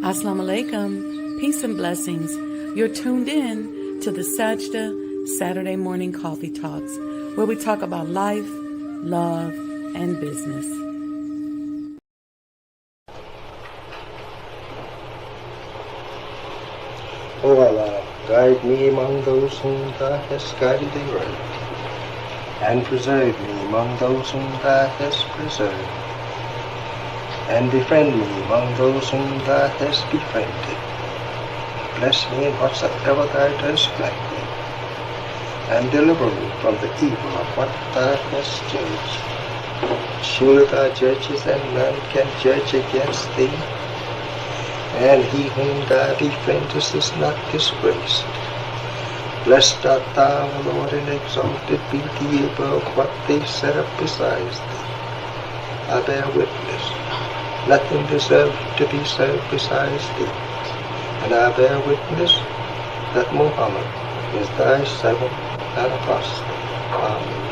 Assalamu alaikum, peace and blessings. You're tuned in to the Sajdah Saturday Morning Coffee Talks, where we talk about life, love, and business. O Allah, guide me among those whom Thou hast guided aright, and preserve me among those whom Thou hast preserved, and befriend me among those whom Thou hast befriended. Bless me in whatsoever Thou dost grant me, and deliver me from the evil of what Thou hast judged. Surely Thou judgest, and none can judge against Thee, and he whom Thou befriendest is not disgraced. Blessed art Thou, O Lord, and exalted be Thee above what they set up besides Thee. I bear witness, nothing deserves to be served besides Thee, and I bear witness that Muhammad is Thy servant and apostle. Amen.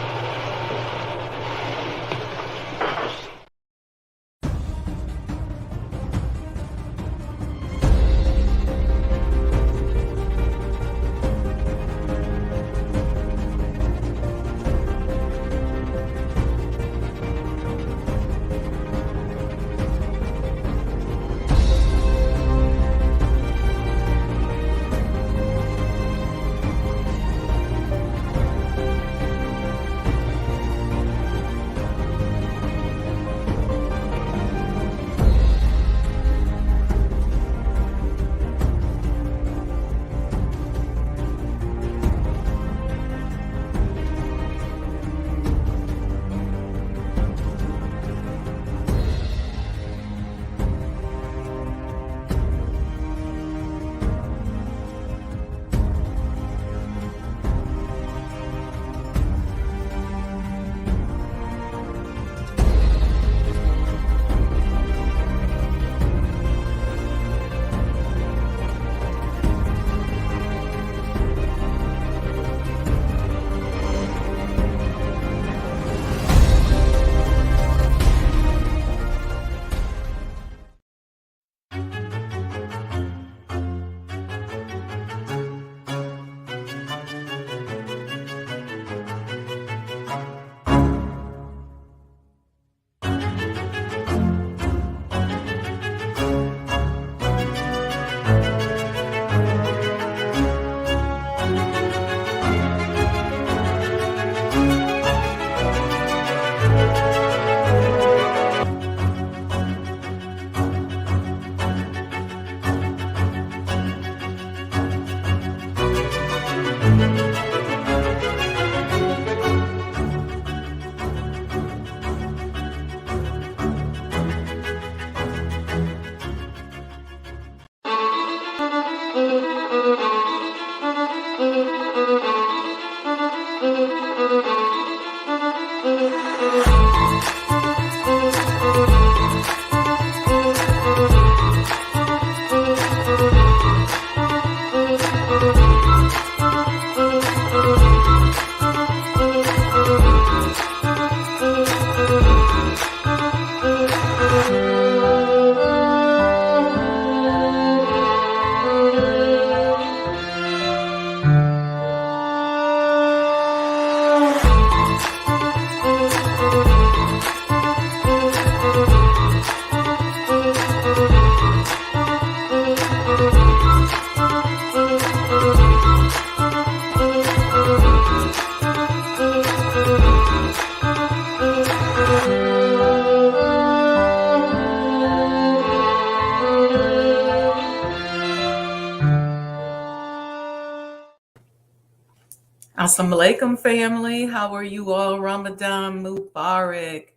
Assalamu alaikum, family. How are you all? Ramadan Mubarak.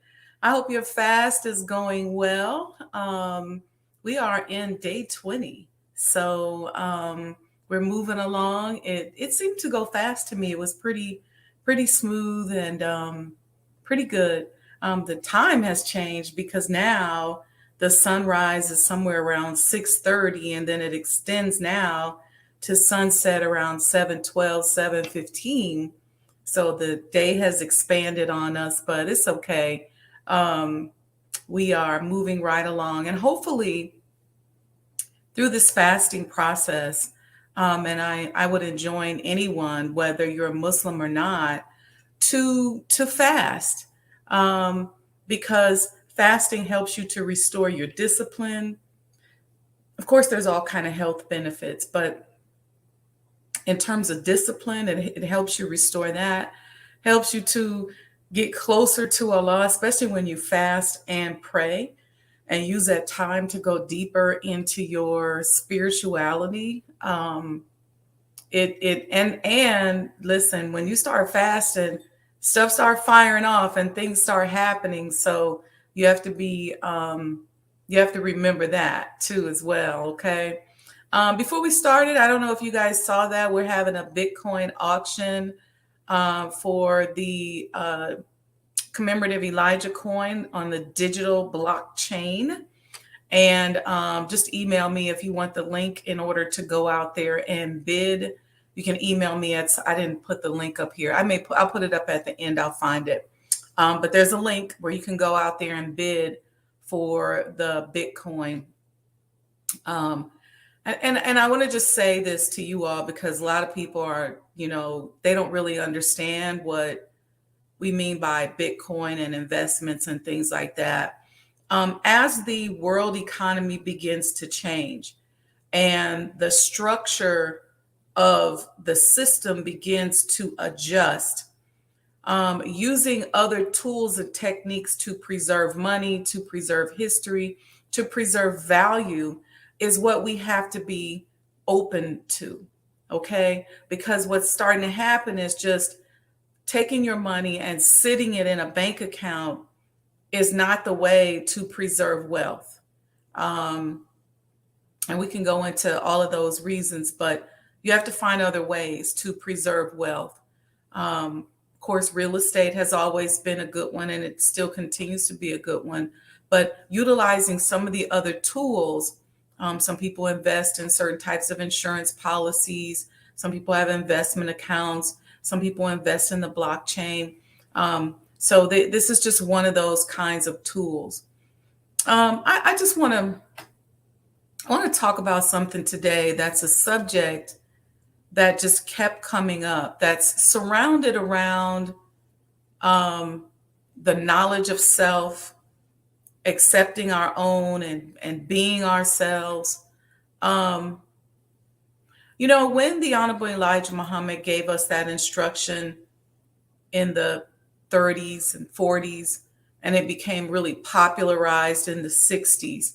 I hope your fast is going well. We are in day 20. So we're moving along. It seemed to go fast to me. It was pretty smooth and pretty good. The time has changed because now the sunrise is somewhere around 6:30, and then it extends now to sunset around 7:12, 7:15. So the day has expanded on us, but it's okay. We are moving right along, and hopefully through this fasting process. And I would enjoin anyone, whether you're a Muslim or not, to fast, um, because fasting helps you to restore your discipline. Of course, there's all kind of health benefits, but in terms of discipline, it helps you restore that, helps you to get closer to Allah, especially when you fast and pray and use that time to go deeper into your spirituality. And listen, when you start fasting, stuff start firing off and things start happening. So you have to be you have to remember that too as well. Okay. Before we started, I don't know if you guys saw that we're having a Bitcoin auction for the commemorative Elijah coin on the digital blockchain. And just email me if you want the link in order to go out there and bid. You can email me at, I didn't put the link up here. I'll put it up at the end. I'll find it. But there's a link where you can go out there and bid for the Bitcoin. And I want to just say this to you all, because a lot of people are, they don't really understand what we mean by Bitcoin and investments and things like that. As the world economy begins to change and the structure of the system begins to adjust, using other tools and techniques to preserve money, to preserve history, to preserve value is what we have to be open to. Okay? Because what's starting to happen is just taking your money and sitting it in a bank account is not the way to preserve wealth. And we can go into all of those reasons, but you have to find other ways to preserve wealth. Of course, real estate has always been a good one, and it still continues to be a good one. But utilizing some of the other tools, some people invest in certain types of insurance policies. Some people have investment accounts. Some people invest in the blockchain. So this is just one of those kinds of tools. I just want to talk about something today that's a subject that just kept coming up, that's surrounded around the knowledge of self, accepting our own and being ourselves. When the Honorable Elijah Muhammad gave us that instruction in the 30s and 40s, and it became really popularized in the 60s.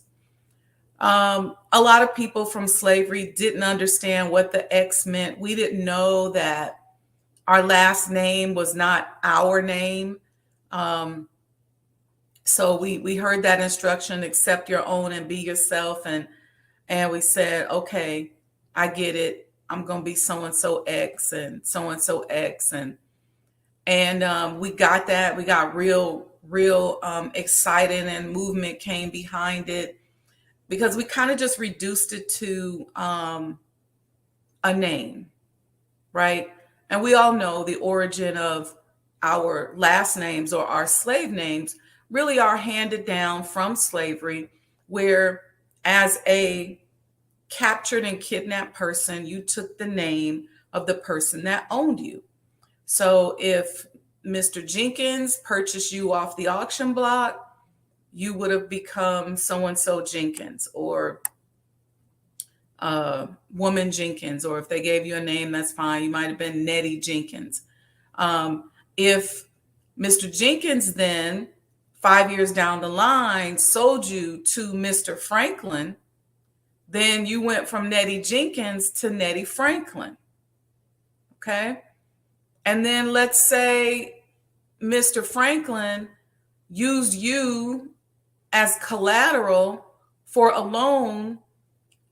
A lot of people from slavery didn't understand what the X meant. We didn't know that our last name was not our name. So we heard that instruction, accept your own and be yourself. And we said, okay, I get it. I'm going to be so-and-so X and so-and-so X. And we got that. We got real excited, and movement came behind it, because we kind of just reduced it to a name, right? And we all know the origin of our last names, or our slave names, really are handed down from slavery, where as a captured and kidnapped person, you took the name of the person that owned you. So if Mr. Jenkins purchased you off the auction block, you would have become so-and-so Jenkins, or woman Jenkins, or if they gave you a name, that's fine. You might have been Nettie Jenkins. If Mr. Jenkins then, 5 years down the line, sold you to Mr. Franklin, then you went from Nettie Jenkins to Nettie Franklin. Okay? And then let's say Mr. Franklin used you as collateral for a loan,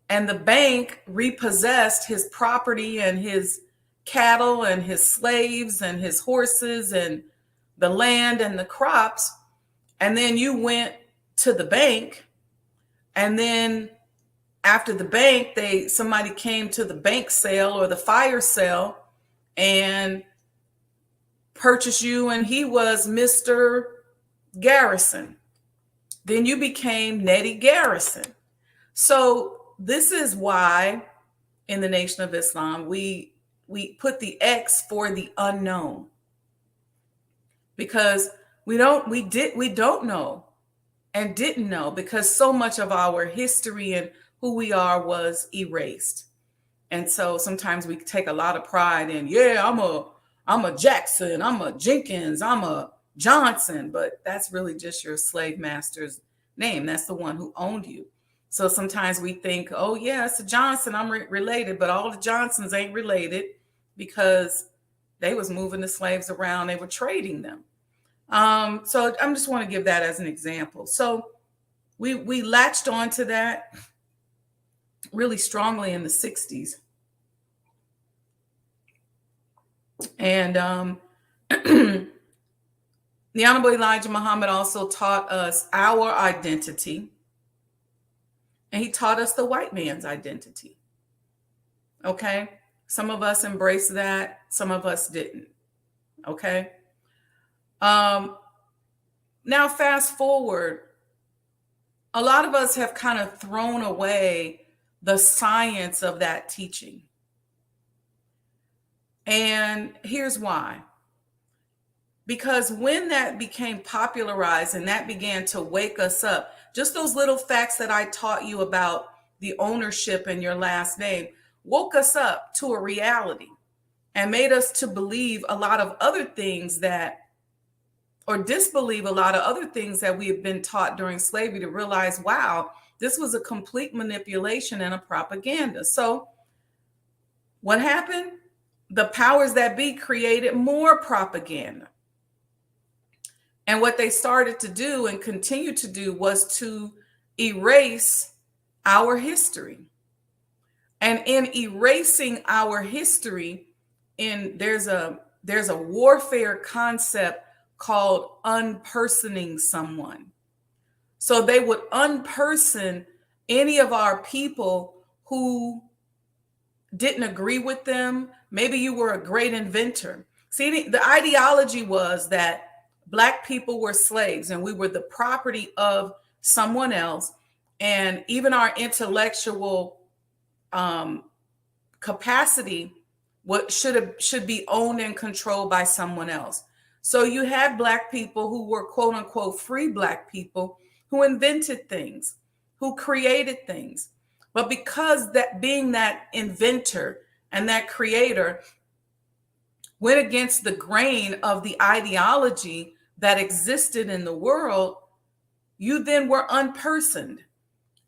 and the bank repossessed his property and his cattle and his slaves and his horses and the land and the crops. And then you went to the bank, and then after the bank, somebody came to the bank sale or the fire sale and purchased you, and he was Mr. Garrison. Then you became Nettie Garrison. So this is why in the Nation of Islam we put the X for the unknown, because we don't know and didn't know, because so much of our history and who we are was erased. And so sometimes we take a lot of pride in, yeah, I'm a Jackson, I'm a Jenkins, I'm a Johnson, but that's really just your slave master's name. That's the one who owned you. So sometimes we think, oh yeah, it's a Johnson, I'm related, but all the Johnsons ain't related, because they was moving the slaves around, they were trading them. So I just want to give that as an example. So we latched on to that really strongly in the 60s. And the Honorable Elijah Muhammad also taught us our identity, and he taught us the white man's identity. Okay? Some of us embraced that, some of us didn't. Okay? Now, fast forward, a lot of us have kind of thrown away the science of that teaching. And here's why. Because when that became popularized and that began to wake us up, just those little facts that I taught you about the ownership in your last name woke us up to a reality and made us to believe a lot of other things or disbelieve a lot of other things that we have been taught during slavery, to realize, wow, this was a complete manipulation and a propaganda. So what happened? The powers that be created more propaganda. And what they started to do and continue to do was to erase our history. And in erasing our history, there's a warfare concept called unpersoning someone. So they would unperson any of our people who didn't agree with them. Maybe you were a great inventor. See, the ideology was that Black people were slaves and we were the property of someone else. And even our intellectual capacity should be owned and controlled by someone else. So you had Black people who were quote unquote free Black people who invented things, who created things. But because that being that inventor and that creator went against the grain of the ideology that existed in the world, you then were unpersoned.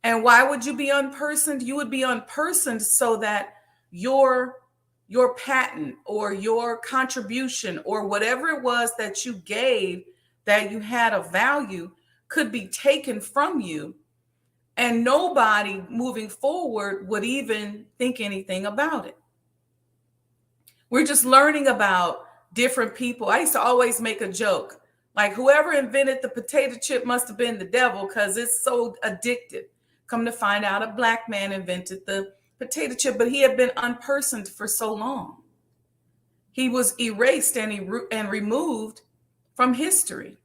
And why would you be unpersoned? You would be unpersoned so that your patent or your contribution or whatever it was that you gave that you had of value could be taken from you, and nobody moving forward would even think anything about it. We're just learning about different people. I used to always make a joke, like whoever invented the potato chip must have been the devil because it's so addictive. Come to find out, a Black man invented the potato chip, but he had been unpersoned for so long. He was erased and removed from history.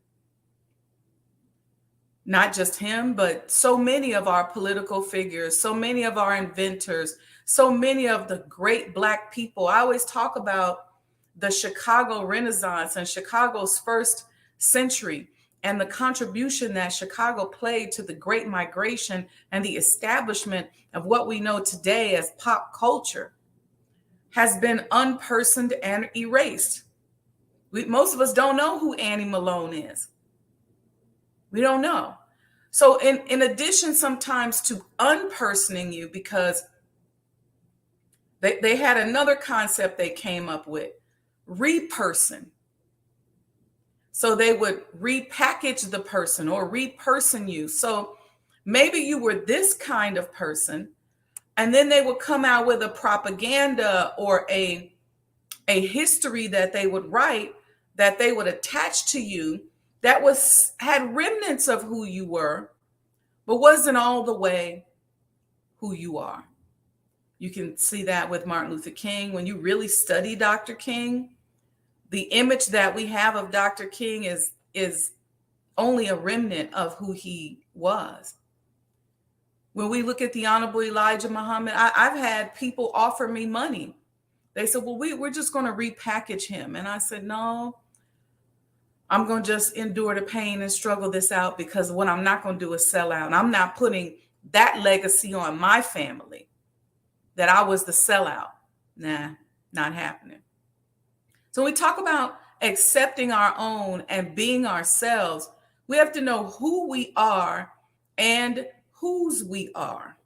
Not just him, but so many of our political figures, so many of our inventors, so many of the great Black people. I always talk about the Chicago Renaissance and Chicago's first century and the contribution that Chicago played to the Great Migration and the establishment of what we know today as pop culture has been unpersoned and erased. Most of us don't know who Annie Malone is. We don't know. So in addition sometimes to unpersoning you, because they had another concept they came up with, reperson. So they would repackage the person or reperson you. So maybe you were this kind of person, and then they would come out with a propaganda or a history that they would write, that they would attach to you, that had remnants of who you were, but wasn't all the way who you are. You can see that with Martin Luther King. When you really study Dr. King, the image that we have of Dr. King is only a remnant of who he was. When we look at the Honorable Elijah Muhammad, I've had people offer me money. They said, well, we're just going to repackage him. And I said, no, I'm going to just endure the pain and struggle this out, because what I'm not going to do is sell out. I'm not putting that legacy on my family that I was the sellout. Nah, not happening. So we talk about accepting our own and being ourselves. We have to know who we are and whose we are.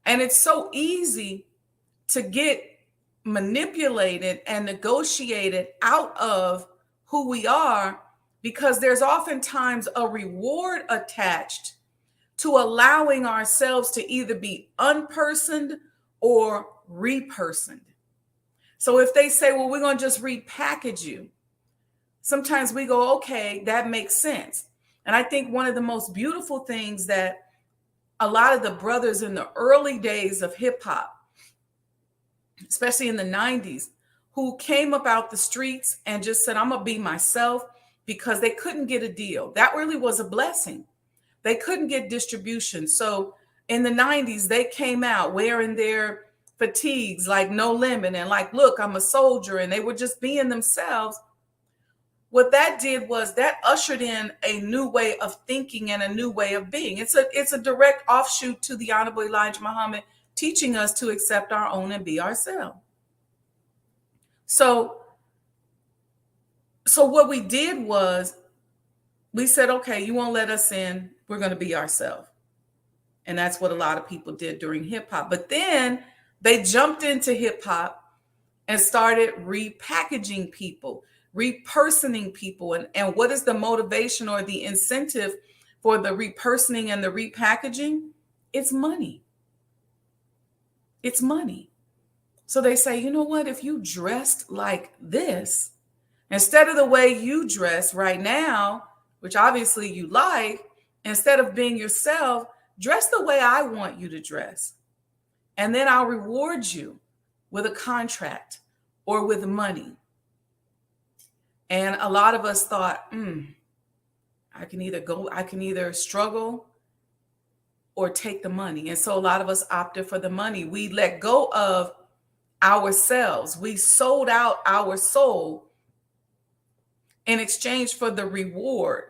And it's so easy to get manipulated and negotiated out of who we are, because there's oftentimes a reward attached to allowing ourselves to either be unpersoned or repersoned. So if they say, well, we're going to just repackage you, sometimes we go, okay, that makes sense. And I think one of the most beautiful things that a lot of the brothers in the early days of hip hop, especially in the 90s, who came up out the streets and just said, I'm going to be myself, because they couldn't get a deal. That really was a blessing. They couldn't get distribution. So in the 90s, they came out wearing their fatigues like No Limit and like, look, I'm a soldier. And they were just being themselves. What that did was that ushered in a new way of thinking and a new way of being. It's a direct offshoot to the Honorable Elijah Muhammad teaching us to accept our own and be ourselves. So what we did was we said, okay, you won't let us in. We're going to be ourselves. And that's what a lot of people did during hip hop. But then they jumped into hip hop and started repackaging people, repersoning people. And what is the motivation or the incentive for the repersoning and the repackaging? It's money. It's money. So they say, you know what? If you dressed like this, instead of the way you dress right now, which obviously you like, instead of being yourself, dress the way I want you to dress. And then I'll reward you with a contract or with money. And a lot of us thought, I can either struggle or take the money. And so a lot of us opted for the money. We let go of ourselves. We sold out our soul in exchange for the reward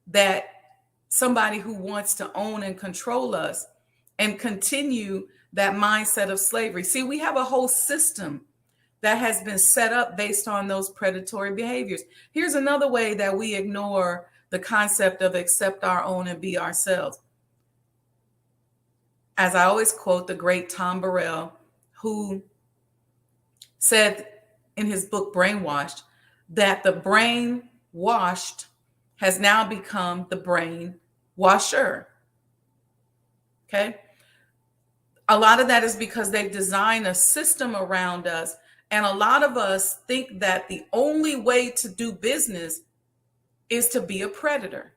that somebody who wants to own and control us and continue that mindset of slavery. See, we have a whole system that has been set up based on those predatory behaviors. Here's another way that we ignore the concept of accept our own and be ourselves. As I always quote the great Tom Burrell, who said in his book Brainwashed that the brain washed has now become the brain washer. Okay. A lot of that is because they've designed a system around us. And a lot of us think that the only way to do business is to be a predator.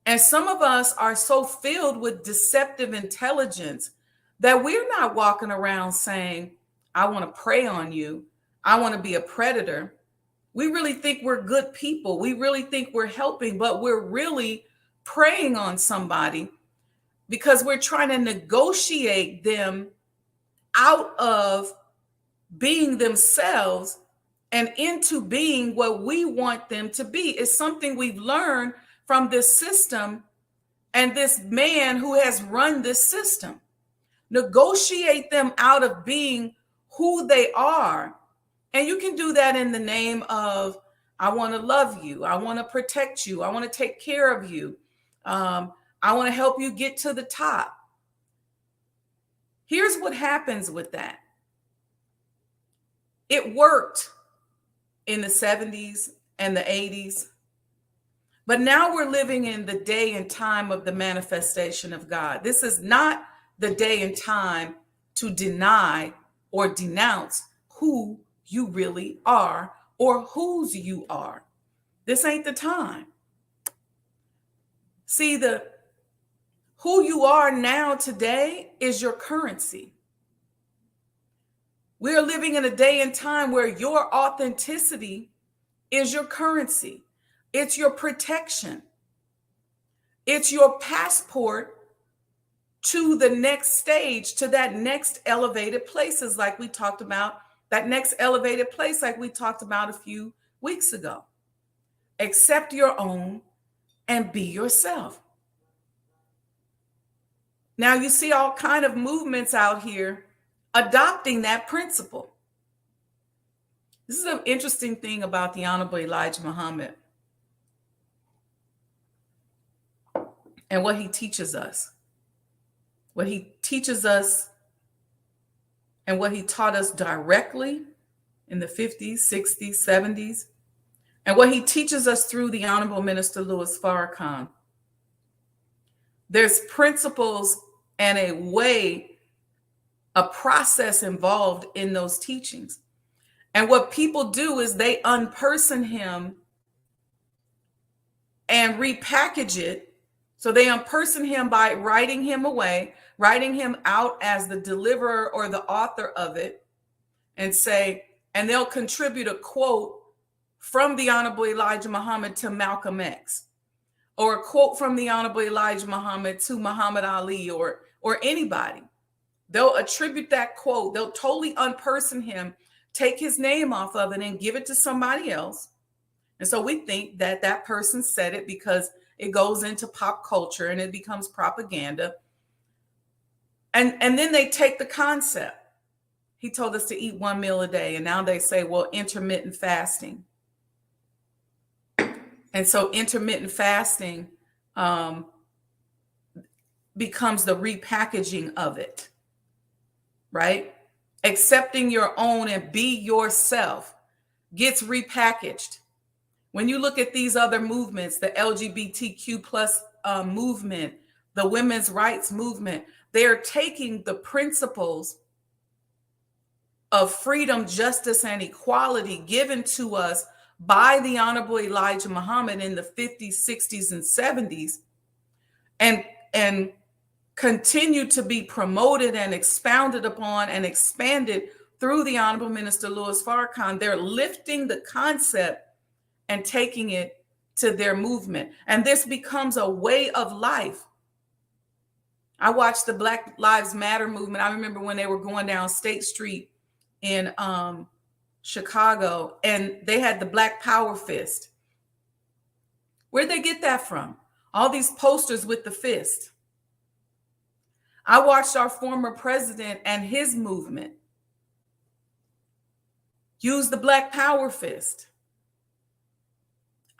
And some of us are so filled with deceptive intelligence that we're not walking around saying, I want to prey on you. I want to be a predator. We really think we're good people. We really think we're helping, but we're really preying on somebody because we're trying to negotiate them out of being themselves and into being what we want them to be. It's something we've learned from this system and this man who has run this system. Negotiate them out of being who they are. And you can do that in the name of, I want to love you. I want to protect you. I want to take care of you. I want to help you get to the top. Here's what happens with that. It worked in the 70s and the 80s. But now we're living in the day and time of the manifestation of God. This is not the day and time to deny or denounce who you really are or whose you are. This ain't the time. See, who you are now today is your currency. We are living in a day and time where your authenticity is your currency. It's your protection. It's your passport to the next stage, to that next elevated places like we talked about, that next elevated place like we talked about a few weeks ago. Accept your own and be yourself. Now you see all kind of movements out here adopting that principle. This is an interesting thing about the Honorable Elijah Muhammad and what he teaches us. What he teaches us and what he taught us directly in the 50s, 60s, 70s, and what he teaches us through the Honorable Minister Louis Farrakhan. There's principles and a way, a process involved in those teachings. And what people do is they unperson him and repackage it. So they unperson him by writing him away, writing him out as the deliverer or the author of it, and say, and they'll contribute a quote from the Honorable Elijah Muhammad to Malcolm X, or a quote from the Honorable Elijah Muhammad to Muhammad Ali, or anybody. They'll attribute that quote. They'll totally unperson him, take his name off of it, and give it to somebody else. And so we think that that person said it because it goes into pop culture and it becomes propaganda. And then they take the concept. He told us to eat one meal a day. And now they say, well, intermittent fasting. And so intermittent fasting becomes the repackaging of it, right? Accepting your own and be yourself gets repackaged. When you look at these other movements, the LGBTQ plus movement, the women's rights movement, they're taking the principles of freedom, justice, and equality given to us by the Honorable Elijah Muhammad in the 50s, 60s, and 70s, and continue to be promoted and expounded upon and expanded through the Honorable Minister Louis Farrakhan. They're lifting the concept and taking it to their movement. And this becomes a way of life. I watched the Black Lives Matter movement. I remember when they were going down State Street in Chicago, and they had the Black Power fist. Where'd they get that from? All these posters with the fist. I watched our former president and his movement use the Black Power fist.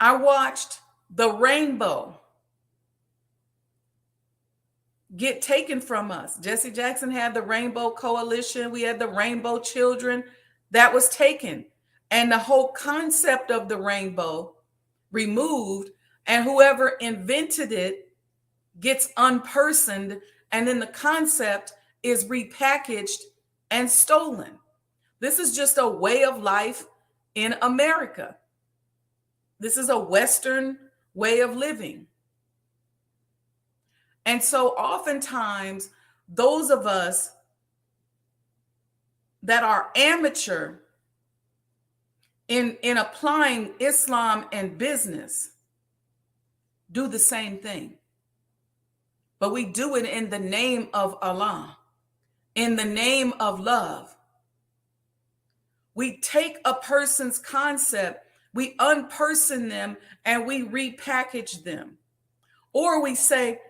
I watched the rainbow get taken from us. Jesse Jackson had the Rainbow Coalition. We had the Rainbow Children. That was taken. And the whole concept of the rainbow removed, and whoever invented it gets unpersoned, and then the concept is repackaged and stolen. This is just a way of life in America. This is a Western way of living. And so oftentimes, those of us that are amateur in applying Islam and business do the same thing. But we do it in the name of Allah, in the name of love. We take a person's concept, we unperson them, and we repackage them. Or we say,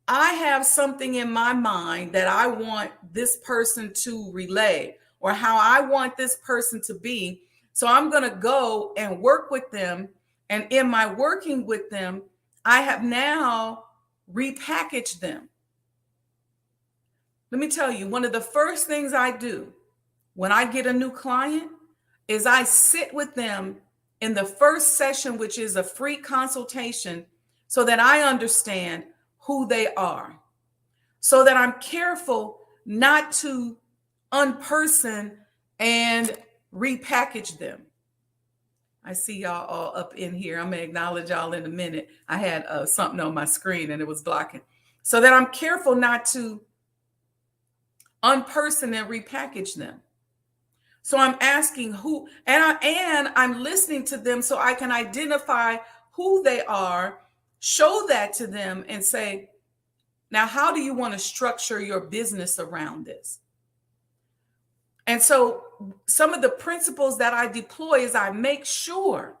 I have something in my mind that I want this person to relay, or how I want this person to be. So I'm going to go and work with them. And in my working with them, I have now repackaged them. Let me tell you, one of the first things I do when I get a new client is I sit with them in the first session, which is a free consultation, so that I understand who they are, so that I'm careful not to unperson and repackage them. I see y'all all up in here. I'm going to acknowledge y'all in a minute. I had something on my screen and it was blocking. So that I'm careful not to unperson and repackage them. So I'm asking who, and I'm listening to them so I can identify who they are, show that to them and say, Now, how do you want to structure your business around this? And so some of the principles that I deploy is I make sure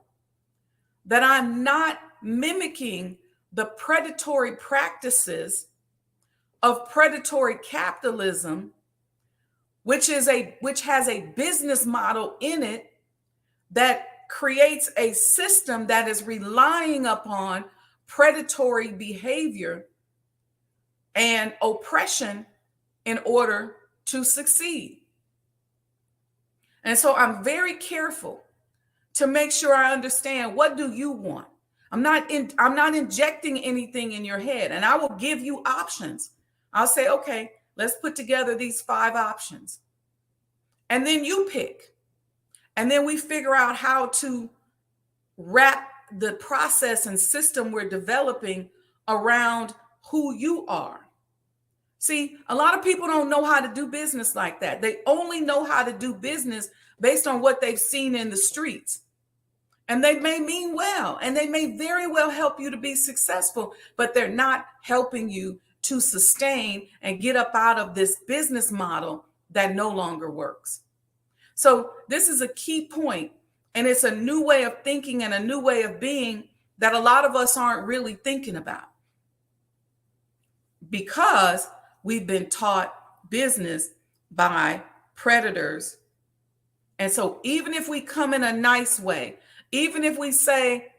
that I'm not mimicking the predatory practices of predatory capitalism, which has a business model in it that creates a system that is relying upon predatory behavior and oppression in order to succeed. And so I'm very careful to make sure I understand, what do you want? I'm not injecting anything in your head, and I will give you options. I'll say, okay, let's put together these 5 options. And then you pick. And then we figure out how to wrap the process and system we're developing around who you are. See, a lot of people don't know how to do business like that. They only know how to do business based on what they've seen in the streets. And they may mean well, and they may very well help you to be successful, but they're not helping you to sustain and get up out of this business model that no longer works. So this is a key point, and it's a new way of thinking and a new way of being that a lot of us aren't really thinking about, because we've been taught business by predators. And so even if we come in a nice way, even if we say,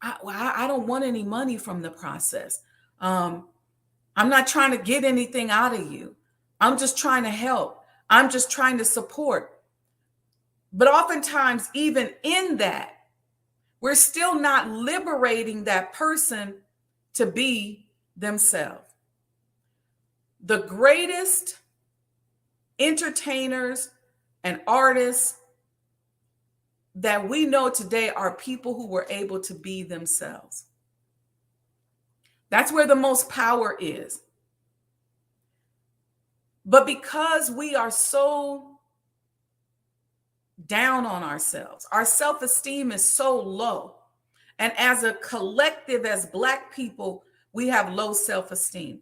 I don't want any money from the process. I'm not trying to get anything out of you. I'm just trying to help. I'm just trying to support. But oftentimes, even in that, we're still not liberating that person to be themselves. The greatest entertainers and artists that we know today are people who were able to be themselves. That's where the most power is. But because we are so down on ourselves, our self-esteem is so low. And as a collective, as Black people, we have low self-esteem.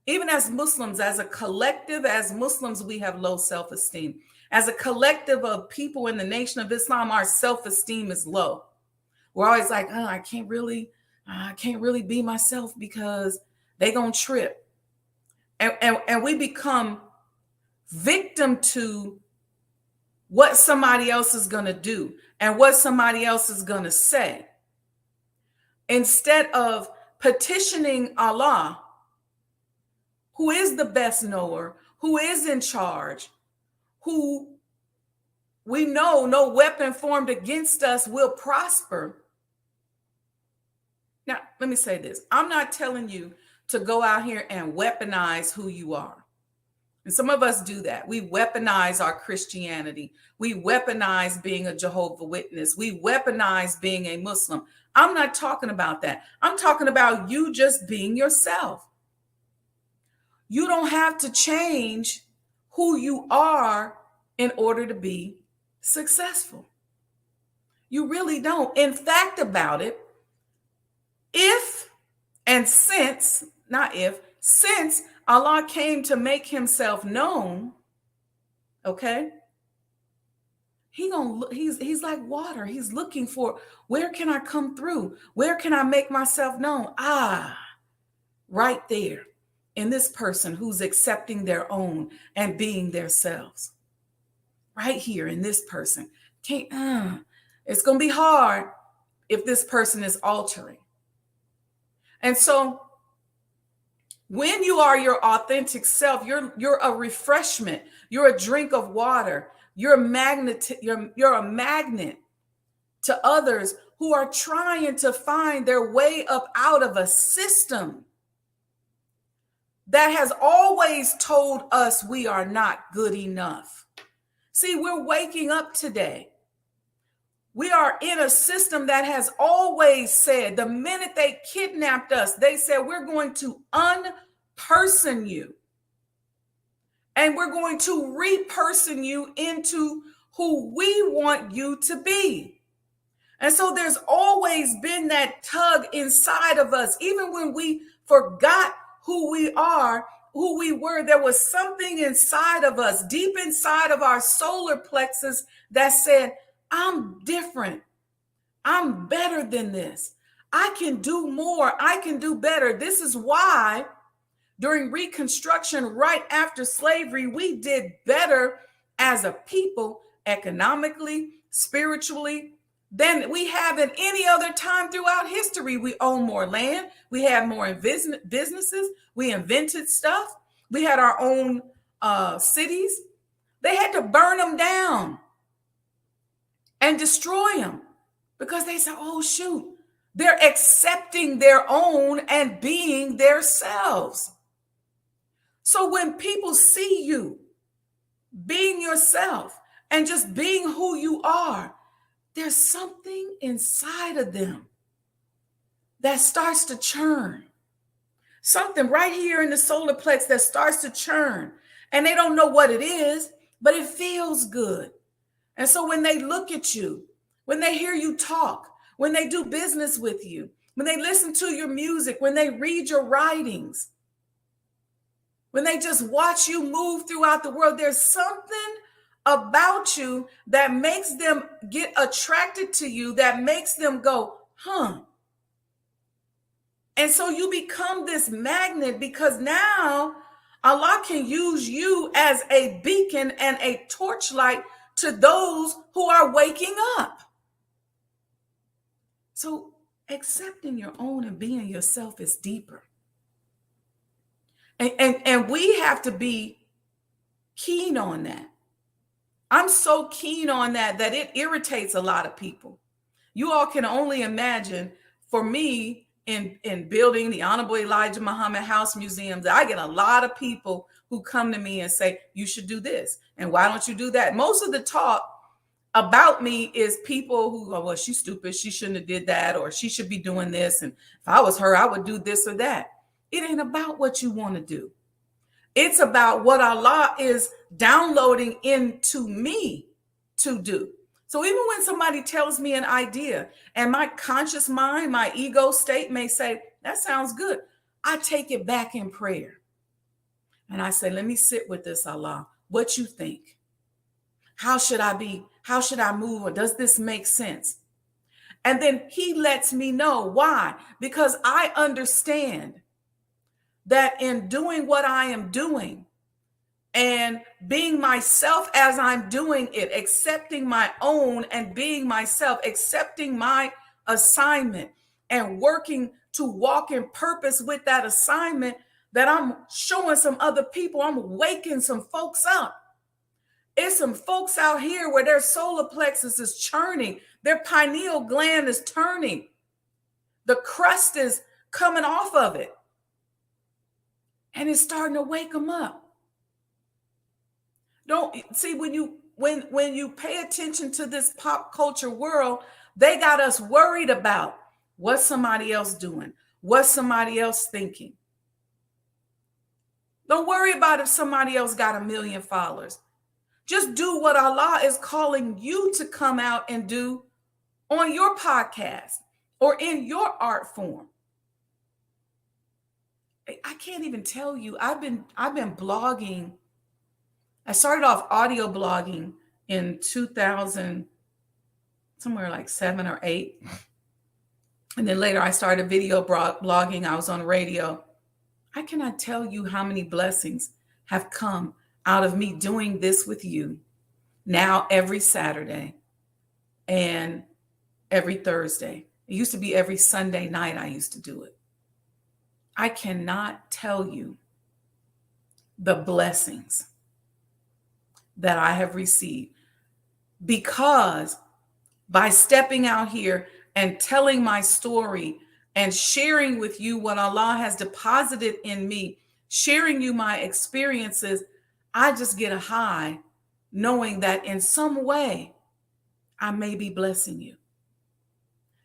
Even as Muslims, as a collective, as Muslims, we have low self-esteem. As a collective of people in the Nation of Islam, our self-esteem is low. We're always like, oh, I can't really be myself because they gonna trip. And we become victim to what somebody else is gonna do and what somebody else is gonna say, instead of petitioning Allah, who is the best knower, who is in charge, who we know no weapon formed against us will prosper. Now, let me say this. I'm not telling you to go out here and weaponize who you are. And some of us do that. We weaponize our Christianity. We weaponize being a Jehovah's Witness. We weaponize being a Muslim. I'm not talking about that. I'm talking about you just being yourself. You don't have to change who you are in order to be successful. You really don't. In fact, about it, since Allah came to make himself known, okay, he's like water. He's looking for, where can I come through? Where can I make myself known? Right there. In this person who's accepting their own and being themselves. Right here in this person. It's going to be hard if this person is altering. And so when you are your authentic self, you're a refreshment. You're a drink of water. You're a magnet to others who are trying to find their way up out of a system that has always told us we are not good enough. See, we're waking up today. We are in a system that has always said, the minute they kidnapped us, they said, we're going to unperson you. And we're going to reperson you into who we want you to be. And so there's always been that tug inside of us, even when we forgot who we are, who we were. There was something inside of us, deep inside of our solar plexus, that said, I'm different. I'm better than this. I can do more. I can do better. This is why during Reconstruction, right after slavery, we did better as a people, economically, spiritually, than we have at any other time throughout history. We own more land. We had more businesses. We invented stuff. We had our own cities. They had to burn them down and destroy them because they said, oh, shoot, they're accepting their own and being their selves. So when people see you being yourself and just being who you are, there's something inside of them that starts to churn. Something right here in the solar plex that starts to churn. And they don't know what it is, but it feels good. And so when they look at you, when they hear you talk, when they do business with you, when they listen to your music, when they read your writings, when they just watch you move throughout the world, there's something about you that makes them get attracted to you, that makes them go, huh? And so you become this magnet because now Allah can use you as a beacon and a torchlight to those who are waking up. So accepting your own and being yourself is deeper. And we have to be keen on that. I'm so keen on that it irritates a lot of people. You all can only imagine, for me, in building the Honorable Elijah Muhammad House Museums, I get a lot of people who come to me and say, you should do this. And why don't you do that? Most of the talk about me is people who go, well, she's stupid. She shouldn't have did that, or she should be doing this. And if I was her, I would do this or that. It ain't about what you want to do. It's about what Allah is downloading into me to do. So even when somebody tells me an idea and my conscious mind, my ego state may say, that sounds good, I take it back in prayer. And I say, let me sit with this, Allah. What you think? How should I be? How should I move? Or does this make sense? And then he lets me know why. Because I understand that in doing what I am doing and being myself as I'm doing it, accepting my own and being myself, accepting my assignment and working to walk in purpose with that assignment, that I'm showing some other people, I'm waking some folks up. It's some folks out here where their solar plexus is churning, their pineal gland is turning, the crust is coming off of it. And it's starting to wake them up. Don't see when you pay attention to this pop culture world, they got us worried about what's somebody else doing, what's somebody else thinking. Don't worry about if somebody else got 1 million followers. Just do what Allah is calling you to come out and do on your podcast or in your art form. I can't even tell you. I've been blogging. I started off audio blogging in 2000, somewhere like 7 or 8. And then later I started video blogging. I was on radio. I cannot tell you how many blessings have come out of me doing this with you now every Saturday and every Thursday. It used to be every Sunday night I used to do it. I cannot tell you the blessings that I have received because by stepping out here and telling my story and sharing with you what Allah has deposited in me, sharing you my experiences, I just get a high knowing that in some way I may be blessing you.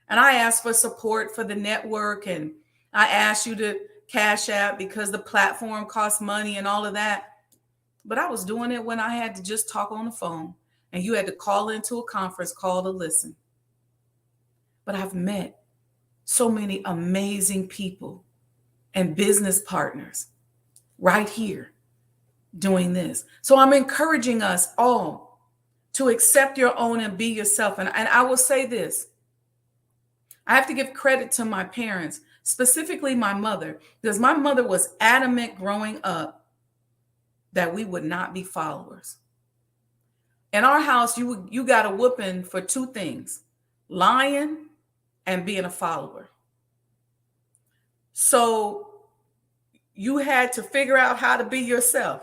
And I ask for support for the network, and I asked you to Cash App because the platform costs money and all of that. But I was doing it when I had to just talk on the phone and you had to call into a conference call to listen. But I've met so many amazing people and business partners right here doing this. So I'm encouraging us all to accept your own and be yourself. And I will say this, I have to give credit to my parents, specifically my mother, because my mother was adamant growing up that we would not be followers. In our house, you got a whooping for two things: lying and being a follower. So you had to figure out how to be yourself.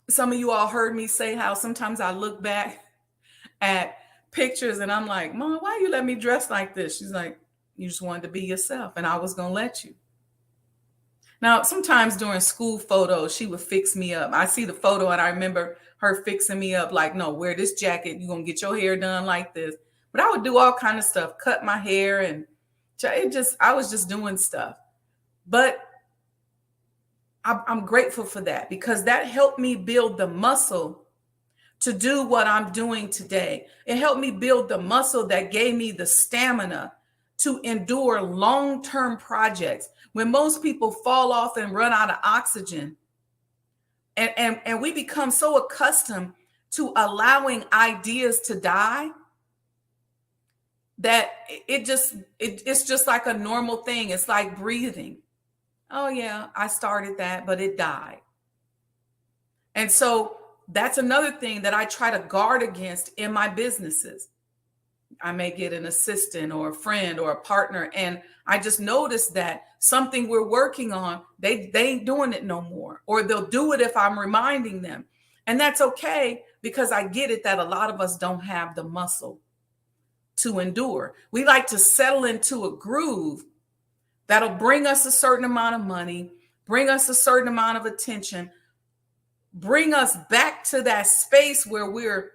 Some of you all heard me say how sometimes I look back at pictures and I'm like, Mom, why you let me dress like this? She's like, you just wanted to be yourself and I was going to let you. Now, sometimes during school photos, she would fix me up. I see the photo and I remember her fixing me up like, no, wear this jacket. You're going to get your hair done like this. But I would do all kind of stuff, cut my hair, and I was just doing stuff. But I'm grateful for that because that helped me build the muscle to do what I'm doing today. It helped me build the muscle that gave me the stamina to endure long-term projects. When most people fall off and run out of oxygen, and we become so accustomed to allowing ideas to die that it's just like a normal thing. It's like breathing. Oh yeah, I started that, but it died. And so that's another thing that I try to guard against in my businesses. I may get an assistant or a friend or a partner, and I just noticed that something we're working on, they ain't doing it no more, or they'll do it if I'm reminding them. And that's okay because I get it that a lot of us don't have the muscle to endure. We like to settle into a groove that'll bring us a certain amount of money, bring us a certain amount of attention, bring us back to that space where we're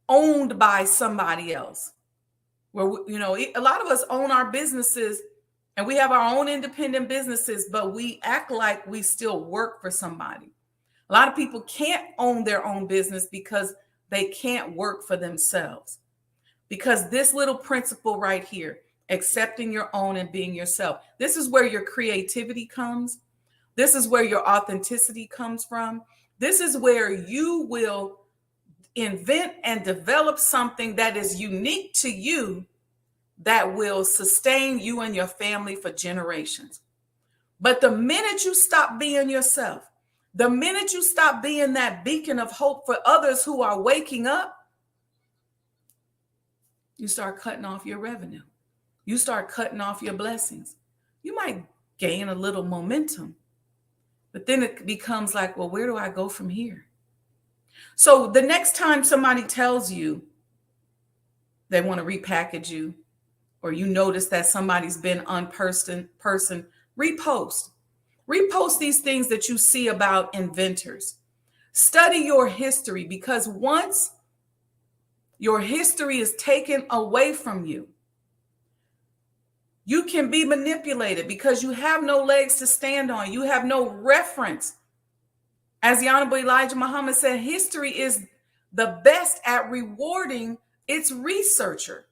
owned by somebody else. Where, a lot of us own our businesses and we have our own independent businesses, but we act like we still work for somebody. A lot of people can't own their own business because they can't work for themselves. Because this little principle right here, accepting your own and being yourself, this is where your creativity comes. This is where your authenticity comes from. This is where you will invent and develop something that is unique to you that will sustain you and your family for generations. But the minute you stop being yourself, the minute you stop being that beacon of hope for others who are waking up, you start cutting off your revenue. You start cutting off your blessings. You might gain a little momentum, but then it becomes like, well, where do I go from here? So the next time somebody tells you they want to repackage you, or you notice that somebody's been person, repost. Repost these things that you see about inventors. Study your history, because once your history is taken away from you, you can be manipulated because you have no legs to stand on. You have no reference. As the Honorable Elijah Muhammad said, history is the best at rewarding its researcher.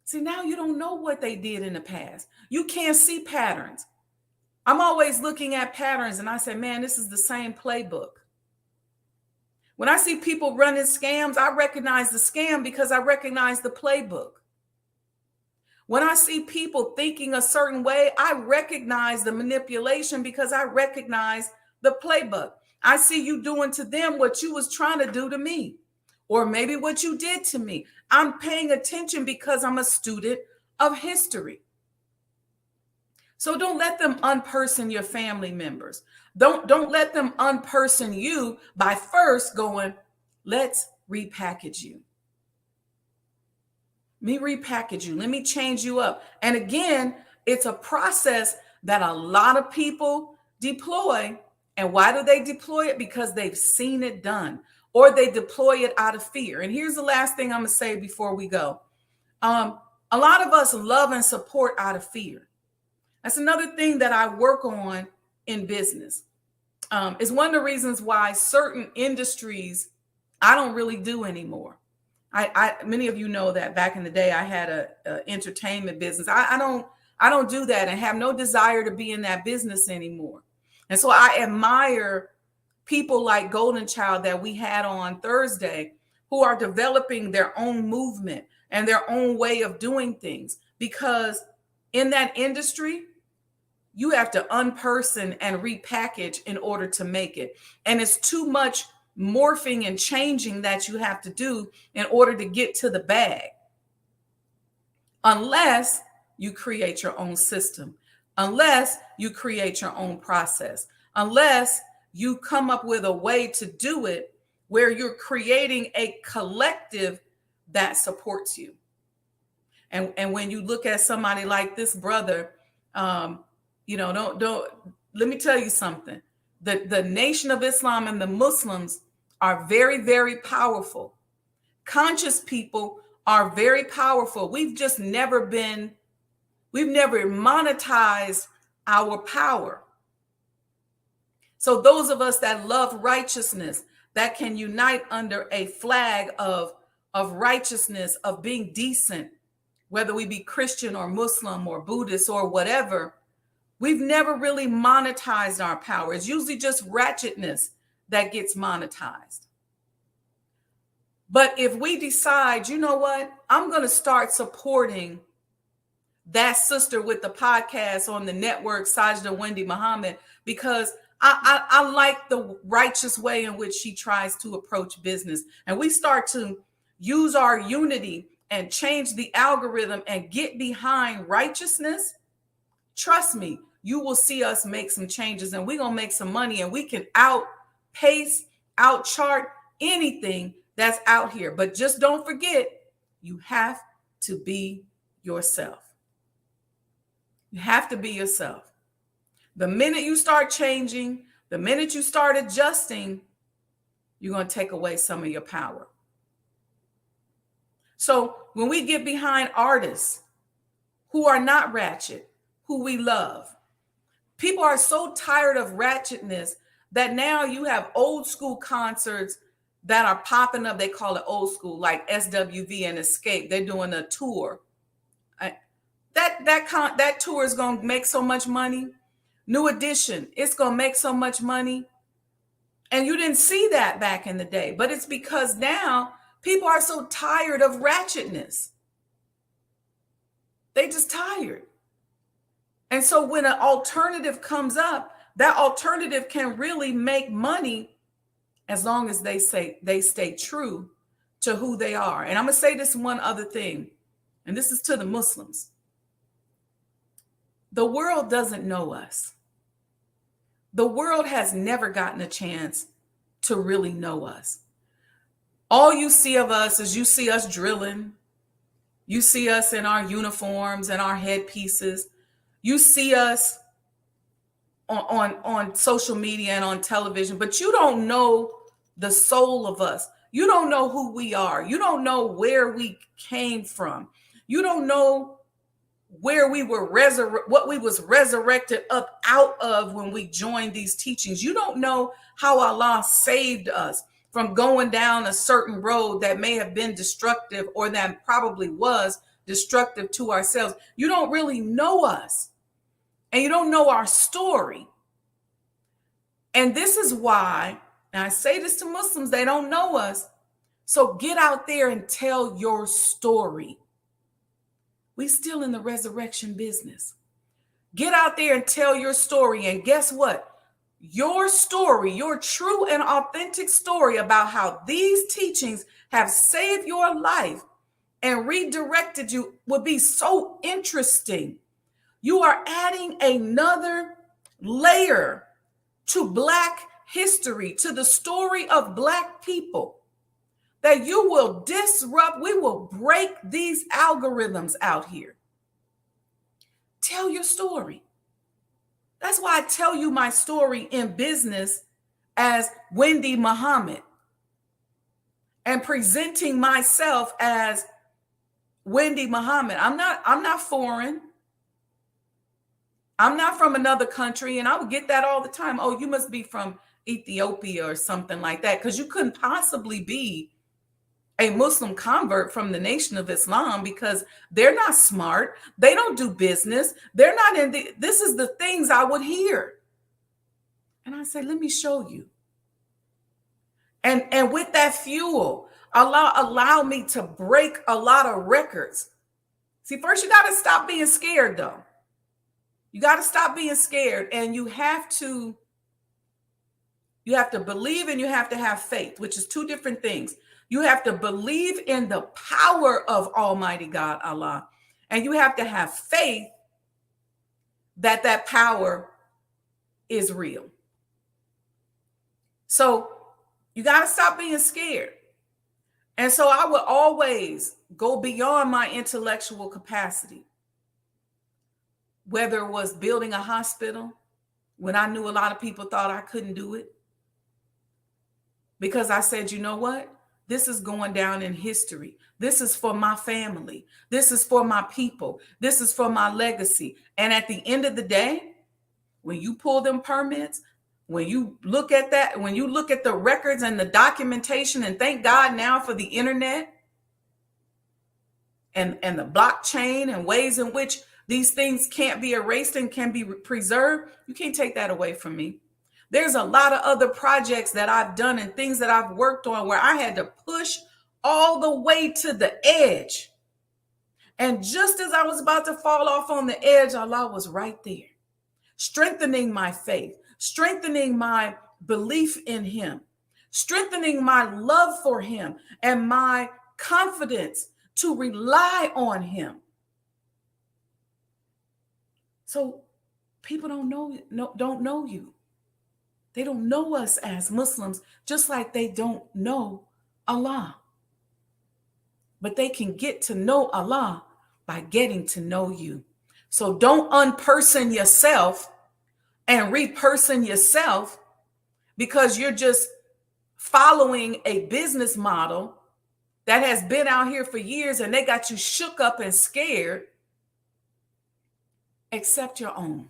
See, now you don't know what they did in the past. You can't see patterns. I'm always looking at patterns and I say, man, this is the same playbook. When I see people running scams, I recognize the scam because I recognize the playbook. When I see people thinking a certain way, I recognize the manipulation because I recognize the playbook. I see you doing to them what you was trying to do to me, or maybe what you did to me. I'm paying attention because I'm a student of history. So don't let them unperson your family members. Don't let them unperson you by first going, let's repackage you. Let me repackage you. Let me change you up. And again, it's a process that a lot of people deploy. And why do they deploy it? Because they've seen it done, or they deploy it out of fear. And here's the last thing I'm going to say before we go. A lot of us love and support out of fear. That's another thing that I work on in business. It's one of the reasons why certain industries I don't really do anymore. Many of you know that back in the day I had a entertainment business. I I don't do that and have no desire to be in that business anymore. And so I admire people like Golden Child that we had on Thursday, who are developing their own movement and their own way of doing things, because in that industry, you have to unperson and repackage in order to make it. And it's too much morphing and changing that you have to do in order to get to the bag. Unless you create your own system, unless you create your own process, unless you come up with a way to do it where you're creating a collective that supports you. And when you look at somebody like this brother, don't let me tell you something. The Nation of Islam and the Muslims are very, very powerful. Conscious people are very powerful. We've never monetized our power. So those of us that love righteousness, that can unite under a flag of righteousness, of being decent, whether we be Christian or Muslim or Buddhist or whatever, we've never really monetized our power. It's usually just ratchetness that gets monetized. But if we decide, you know what, I'm going to start supporting that sister with the podcast on the network, Sajdah Wendy Muhammad, because I like the righteous way in which she tries to approach business. And we start to use our unity and change the algorithm and get behind righteousness. Trust me, you will see us make some changes, and we're going to make some money, and we can outpace, outchart anything that's out here. But just don't forget, you have to be yourself. You have to be yourself. The minute you start changing, the minute you start adjusting, you're going to take away some of your power. So when we get behind artists who are not ratchet, who we love, people are so tired of ratchetness that now you have old school concerts that are popping up. They call it old school, like SWV and Escape. They're doing a tour. That tour is going to make so much money. New Edition, it's going to make so much money. And you didn't see that back in the day. But it's because now people are so tired of ratchetness. They just tired. And so when an alternative comes up, that alternative can really make money as long as they stay true to who they are. And I'm going to say this one other thing, and this is to the Muslims. The world doesn't know us. The world has never gotten a chance to really know us. All you see of us is you see us drilling. You see us in our uniforms and our headpieces. You see us on social media and on television, but you don't know the soul of us. You don't know who we are. You don't know where we came from. You don't know where we were what we was resurrected up out of when we joined these teachings. You don't know how Allah saved us from going down a certain road that may have been destructive, or that probably was destructive to ourselves. You don't really know us, and you don't know our story. And this is why, and I say this to Muslims, they don't know us. So get out there and tell your story. We still in the resurrection business. Get out there and tell your story. And guess what? Your story, your true and authentic story about how these teachings have saved your life and redirected you would be so interesting. You are adding another layer to Black history, to the story of Black people, that you will disrupt. We will break these algorithms out here. Tell your story. That's why I tell you my story in business as Wendy Muhammad, and presenting myself as Wendy Muhammad. I'm not foreign. I'm not from another country. And I would get that all the time. Oh, you must be from Ethiopia or something like that, because you couldn't possibly be a Muslim convert from the Nation of Islam because they're not smart. They don't do business. They're not this is the things I would hear. And I say, let me show you. And with that fuel, allow me to break a lot of records. See, first you got to stop being scared, though. You got to stop being scared, and you have to believe and you have to have faith, which is two different things. You have to believe in the power of Almighty God, Allah, and you have to have faith that that power is real. So you got to stop being scared. And so I would always go beyond my intellectual capacity, whether it was building a hospital when I knew a lot of people thought I couldn't do it. Because I said, you know what? This is going down in history. This is for my family. This is for my people. This is for my legacy. And at the end of the day, when you pull them permits, when you look at that, when you look at the records and the documentation, and thank God now for the internet and the blockchain and ways in which these things can't be erased and can be preserved, you can't take that away from me. There's a lot of other projects that I've done and things that I've worked on where I had to push all the way to the edge. And just as I was about to fall off on the edge, Allah was right there, strengthening my faith, strengthening my belief in him, strengthening my love for him and my confidence to rely on him. So people don't know you. They don't know us as Muslims, just like they don't know Allah. But they can get to know Allah by getting to know you. So don't unperson yourself and reperson yourself because you're just following a business model that has been out here for years and they got you shook up and scared. Accept your own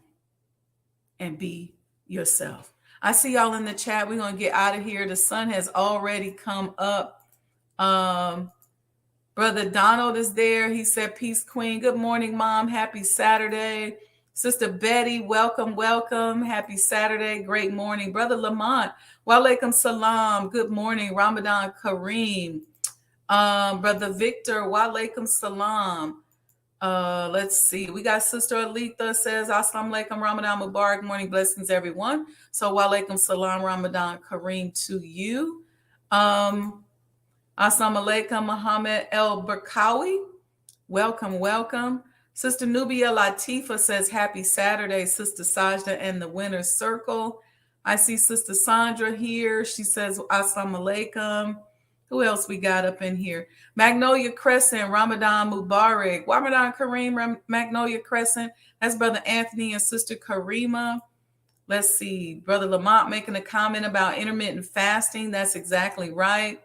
and be yourself. I see y'all in the chat. We're going to get out of here. The sun has already come up. Brother Donald is there. He said, peace, queen. Good morning, mom. Happy Saturday. Sister Betty, welcome, welcome. Happy Saturday. Great morning. Brother Lamont, walaikum salam. Good morning. Ramadan Kareem. Brother Victor, walaikum salam. Let's see. We got Sister Alita says, Assalamu alaikum, Ramadan Mubarak, morning blessings, everyone. So, walaikum salam, Ramadan Kareem to you. Assalamu alaikum, Muhammad El Barkawi. Welcome, welcome. Sister Nubia Latifa says, happy Saturday, Sister Sajdah and the Winner's Circle. I see Sister Sandra here. She says, Assalamu alaikum. Who else we got up in here? Magnolia Crescent, Ramadan Mubarak. Ramadan Kareem, Magnolia Crescent. That's Brother Anthony and Sister Karima. Let's see. Brother Lamont making a comment about intermittent fasting. That's exactly right.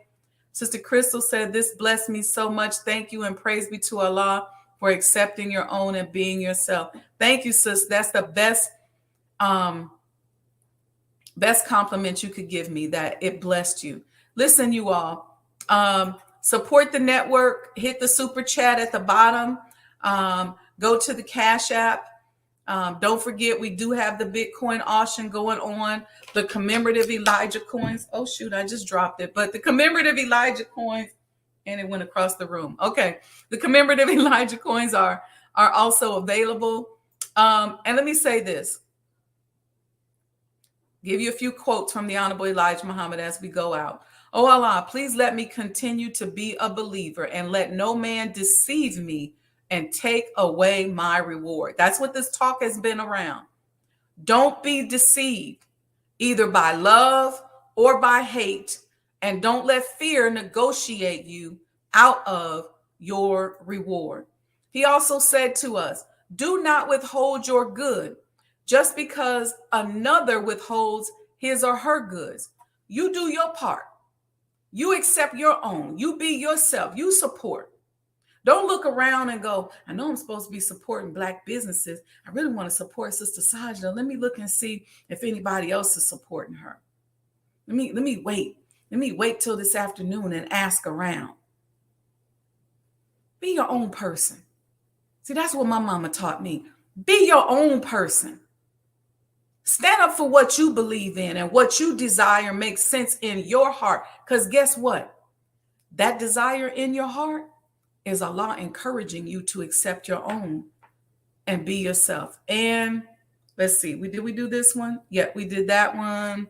Sister Crystal said, this blessed me so much. Thank you and praise be to Allah for accepting your own and being yourself. Thank you, sis. That's the best compliment you could give me, that it blessed you. Listen, you all. Support the network, hit the super chat at the bottom, go to the Cash App. Don't forget, we do have the Bitcoin auction going on, the commemorative Elijah coins. Oh, shoot, I just dropped it. But the commemorative Elijah coins, and it went across the room. Okay, the commemorative Elijah coins are also available. And let me say this. Give you a few quotes from the Honorable Elijah Muhammad as we go out. Oh Allah, please let me continue to be a believer and let no man deceive me and take away my reward. That's what this talk has been around. Don't be deceived either by love or by hate, and don't let fear negotiate you out of your reward. He also said to us, do not withhold your good just because another withholds his or her goods. You do your part. You accept your own. You be yourself. You support. Don't look around and go, I know I'm supposed to be supporting Black businesses. I really want to support Sister Sajdah. Let me look and see if anybody else is supporting her. Let me wait. Let me wait till this afternoon and ask around. Be your own person. See, that's what my mama taught me. Be your own person. Stand up for what you believe in and what you desire makes sense in your heart. Because guess what? That desire in your heart is Allah encouraging you to accept your own and be yourself. And let's see, did we do this one? Yeah, we did that one.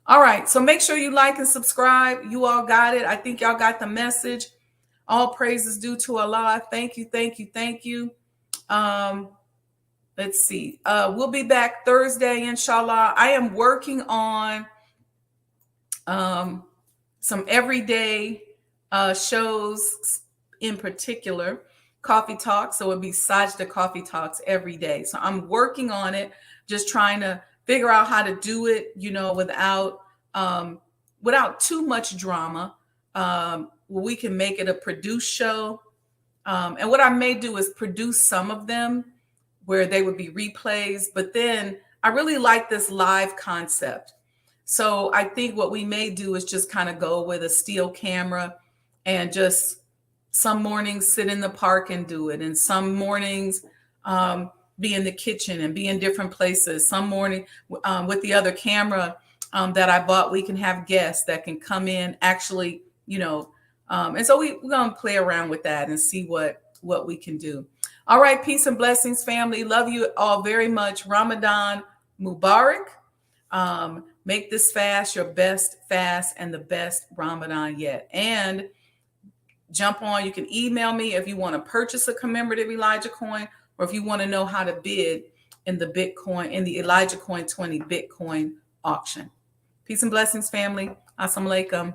All right, so make sure you like and subscribe. You all got it. I think y'all got the message. All praises due to Allah. Thank you, thank you, thank you. Let's see. We'll be back Thursday, inshallah. I am working on some everyday shows, in particular coffee talks. So it'll be Sajdah coffee talks every day. So I'm working on it, just trying to figure out how to do it, without too much drama. We can make it a produced show. And what I may do is produce some of them where they would be replays, but then I really like this live concept. So I think what we may do is just kind of go with a still camera and just some mornings sit in the park and do it. And some mornings be in the kitchen and be in different places. Some morning with the other camera that I bought, we can have guests that can come in actually, and so we're going to play around with that and see what we can do. All right. Peace and blessings, family. Love you all very much. Ramadan Mubarak. Make this fast your best fast and the best Ramadan yet. And jump on. You can email me if you want to purchase a commemorative Elijah coin, or if you want to know how to bid in the Elijah Coin 20 Bitcoin auction. Peace and blessings, family. Assalamu alaikum.